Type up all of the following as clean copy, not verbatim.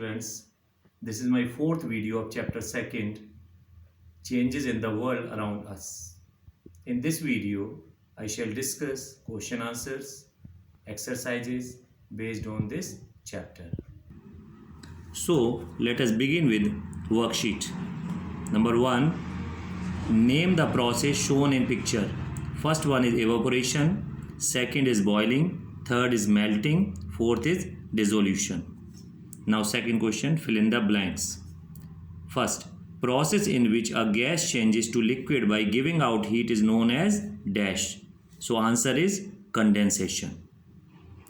students. This is my fourth video of chapter 2nd, Changes in the World Around Us. In this video, I shall discuss question answers, exercises based on this chapter. So, let us begin with worksheet. Number 1, name the process shown in picture. First one is evaporation, second is boiling, third is melting, fourth is dissolution. Now second question, fill in the blanks. First, process in which a gas changes to liquid by giving out heat is known as dash. So answer is condensation.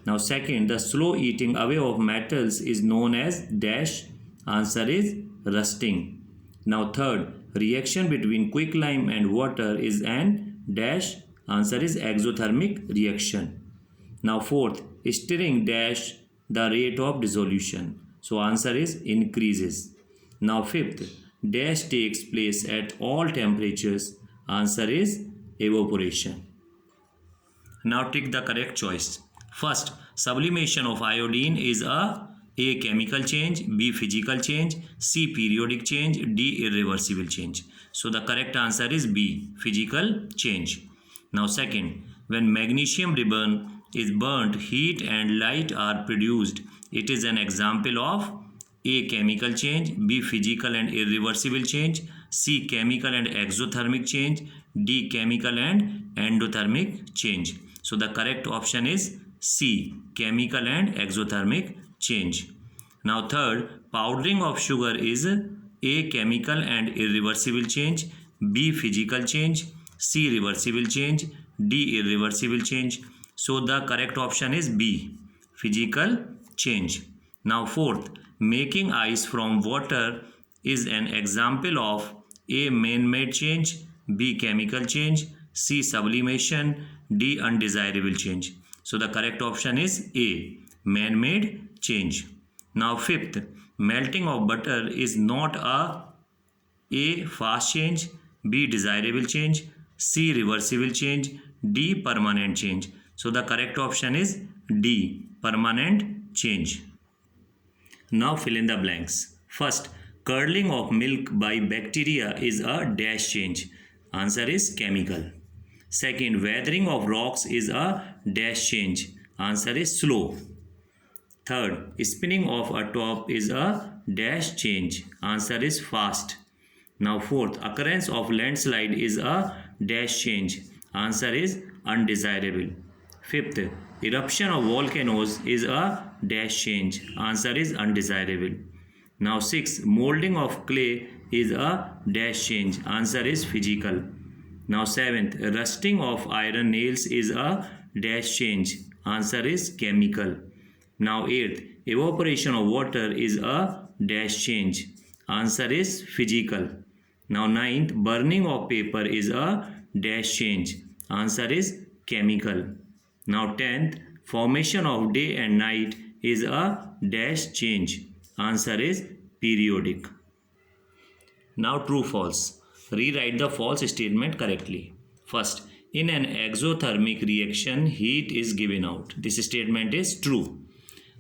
Now second, the slow eating away of metals is known as dash. Answer is rusting. Now third, reaction between quicklime and water is an dash. Answer is exothermic reaction. Now fourth, stirring dash the rate of dissolution. So answer is increases. Now fifth, dash takes place at all temperatures. Answer is evaporation. Now take the correct choice. First, sublimation of iodine is a chemical change, B physical change, C periodic change, D irreversible change. So the correct answer is B physical change. Now second, when magnesium ribbon is burnt, heat and light are produced. It is an example of A chemical change, B physical and irreversible change, C chemical and exothermic change, D chemical and endothermic change. So the correct option is C chemical and exothermic change. Now third, powdering of sugar is A chemical and irreversible change, B physical change, C reversible change, D irreversible change. So the correct option is B physical change. Now fourth, making ice from water is an example of A man-made change, B chemical change, C sublimation, D undesirable change. So the correct option is A man-made change. Now fifth, melting of butter is not A fast change, B desirable change, C reversible change, D permanent change. So the correct option is D permanent change. Now fill in the blanks. First, curdling of milk by bacteria is a dash change. Answer is chemical. Second, weathering of rocks is a dash change. Answer is slow. Third, spinning of a top is a dash change. Answer is fast. Now fourth, occurrence of landslide is a dash change. Answer is undesirable. Fifth, eruption of volcanoes is a dash change. Answer is undesirable. Now sixth, molding of clay is a dash change. Answer is physical. Now seventh, rusting of iron nails is a dash change. Answer is chemical. Now eighth, evaporation of water is a dash change. Answer is physical. Now ninth, burning of paper is a dash change. Answer is chemical. Now 10th, formation of day and night is a dash change. Answer is periodic. Now true false. Rewrite the false statement correctly. First, in an exothermic reaction, heat is given out. This statement is true.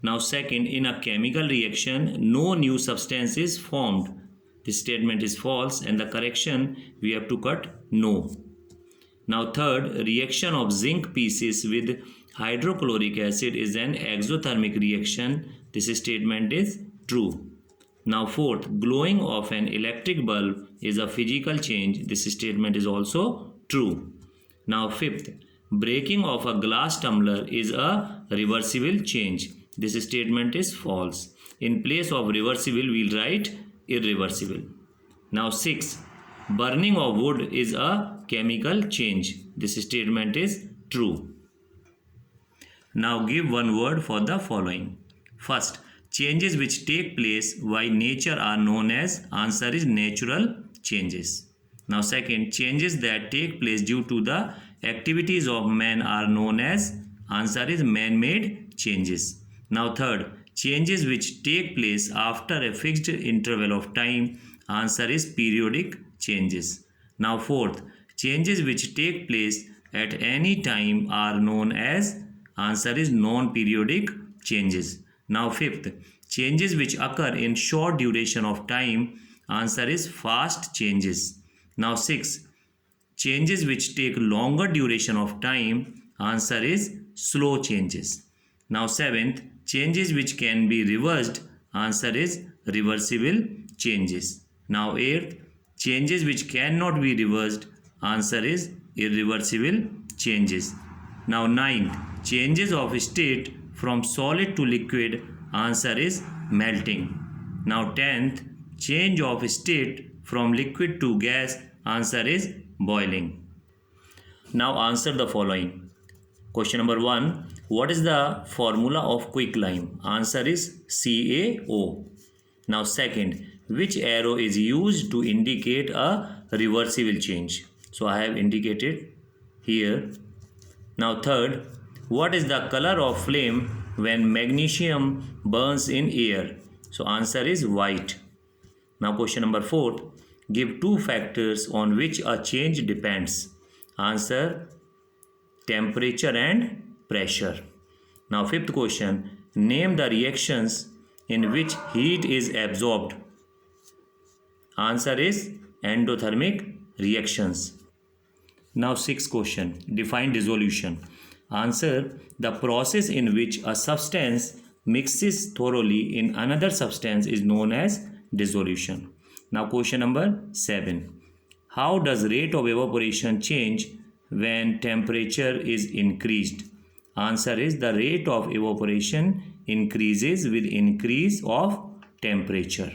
Now second, in a chemical reaction, no new substance is formed. This statement is false and the correction we have to cut no. Now third, reaction of zinc pieces with hydrochloric acid is an exothermic reaction. This statement is true. Now fourth, glowing of an electric bulb is a physical change. This statement is also true. Now fifth, breaking of a glass tumbler is a reversible change. This statement is false. In place of reversible, we'll write irreversible. Now sixth, burning of wood is a chemical change. This statement is true. Now give one word for the following. First, changes which take place by nature are known as, answer is natural changes. Now second, changes that take place due to the activities of man are known as, answer is man-made changes. Now third, changes which take place after a fixed interval of time, answer is periodic changes. Now fourth, changes which take place at any time are known as, answer is non-periodic changes. Now fifth, Changes which occur in short duration of time. Answer is fast changes. Now 6. Changes which take longer duration of time. Answer is slow changes. Now 7th. Changes which can be reversed. Answer is reversible changes. Now 8th. Changes which cannot be reversed. Answer is irreversible changes. Now 9th. Changes of state from solid to liquid. Answer is melting. Now 10th. Change of state from liquid to gas. Answer is boiling. Now answer the following. Question number 1. What is the formula of quicklime? Answer is CaO. Now second, which arrow is used to indicate a reversible change? So I have indicated here. Now third, what is the color of flame when magnesium burns in air? So answer is white. Now question number 4, give 2 factors on which a change depends. Answer, temperature and pressure. Now fifth question, name the reactions in which heat is absorbed. Answer is endothermic reactions. Now sixth question, define dissolution. Answer, the process in which a substance mixes thoroughly in another substance is known as dissolution. Now question number 7, how does rate of evaporation change when temperature is increased? Answer is the rate of evaporation increases with increase of temperature.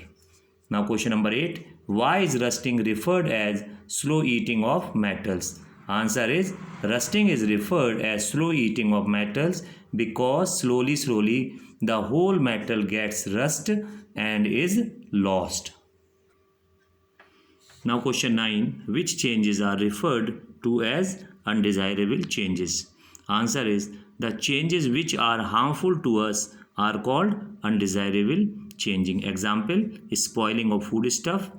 Now question number 8, why is rusting referred as slow eating of metals? Answer is rusting is referred as slow eating of metals because slowly the whole metal gets rust and is lost. Now question 9, which changes are referred to as undesirable changes? Answer is the changes which are harmful to us are called undesirable changing. Example, spoiling of foodstuff,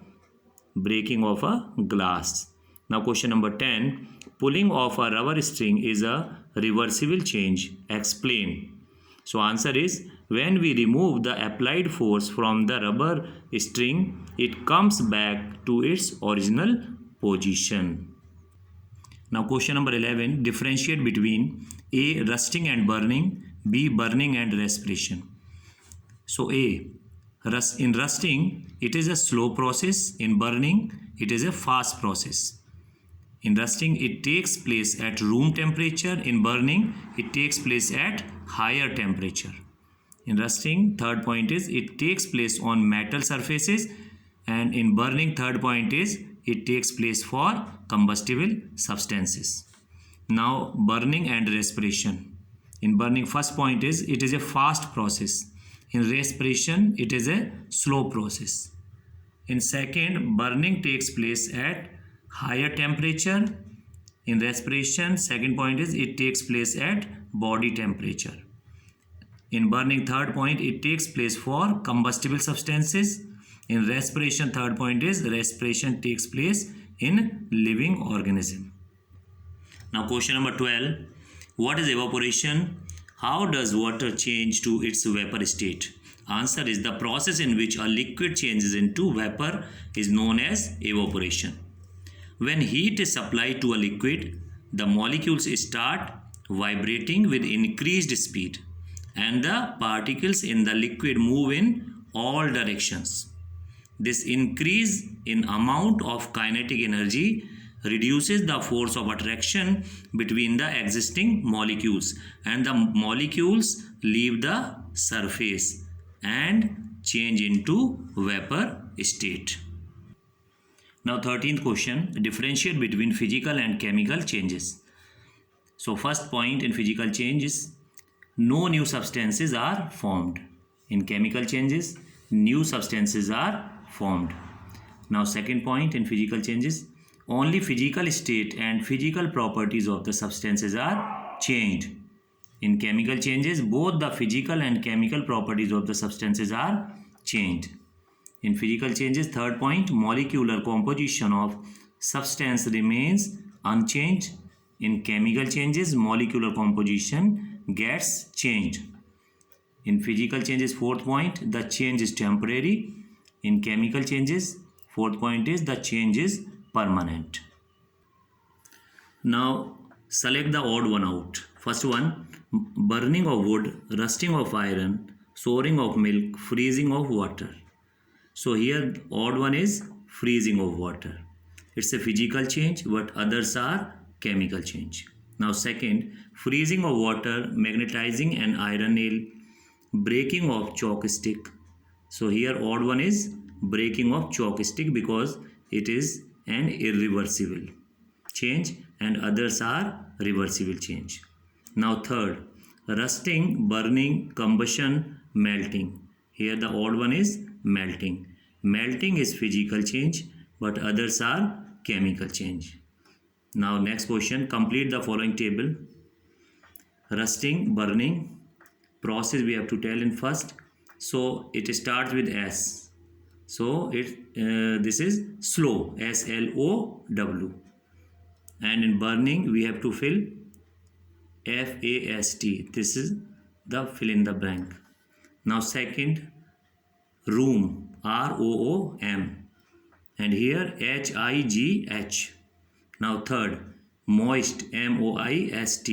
breaking of a glass. Now question number 10, pulling of a rubber string is a reversible change. Explain. So answer is when we remove the applied force from the rubber string, it comes back to its original position. Now question number 11, differentiate between A, rusting and burning, B, burning and respiration. So A, in rusting it is a slow process, in burning it is a fast process. In rusting it takes place at room temperature, in burning it takes place at higher temperature. In rusting, third point is it takes place on metal surfaces, and in burning, third point is it takes place for combustible substances. Now burning and respiration. In burning, first point is it is a fast process. In respiration it is a slow process. In second, burning takes place at higher temperature. In respiration, second point is it takes place at body temperature. In burning, third point, it takes place for combustible substances. In respiration, third point is respiration takes place in living organism. Now question number 12, what is evaporation? How does water change to its vapor state? Answer is the process in which a liquid changes into vapor is known as evaporation. When heat is supplied to a liquid, the molecules start vibrating with increased speed, and the particles in the liquid move in all directions. This increase in amount of kinetic energy reduces the force of attraction between the existing molecules, and the molecules leave the surface and change into vapor state. Now 13th question, differentiate between physical and chemical changes. So first point in physical changes, no new substances are formed. In chemical changes, new substances are formed. Now second point in physical changes, only physical state and physical properties of the substances are changed. In chemical changes, both the physical and chemical properties of the substances are changed. In physical changes, third point, molecular composition of substance remains unchanged. In chemical changes, molecular composition gets changed. In physical changes, fourth point, the change is temporary. In chemical changes, fourth point is the change is permanent. Now select the odd one out. First one, burning of wood, rusting of iron, souring of milk, freezing of water. So here odd one is freezing of water. It's a physical change, but others are chemical change. Now second, freezing of water, magnetizing an iron nail, breaking of chalk stick. So here odd one is breaking of chalk stick because it is an irreversible change and others are reversible change. Now third, rusting, burning, combustion, melting. Here the odd one is melting. Melting is physical change, but others are chemical change. Now next question, complete the following table. Rusting, burning, process we have to tell in first. So it starts with S. So this is slow, SLOW. And in burning we have to fill FAST. This is the fill in the blank. Now second, room, ROOM, and here HIGH. Now third, moist, MOIST,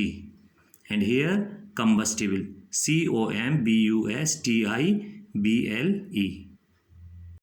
and here combustible, COMBUSTIBLE.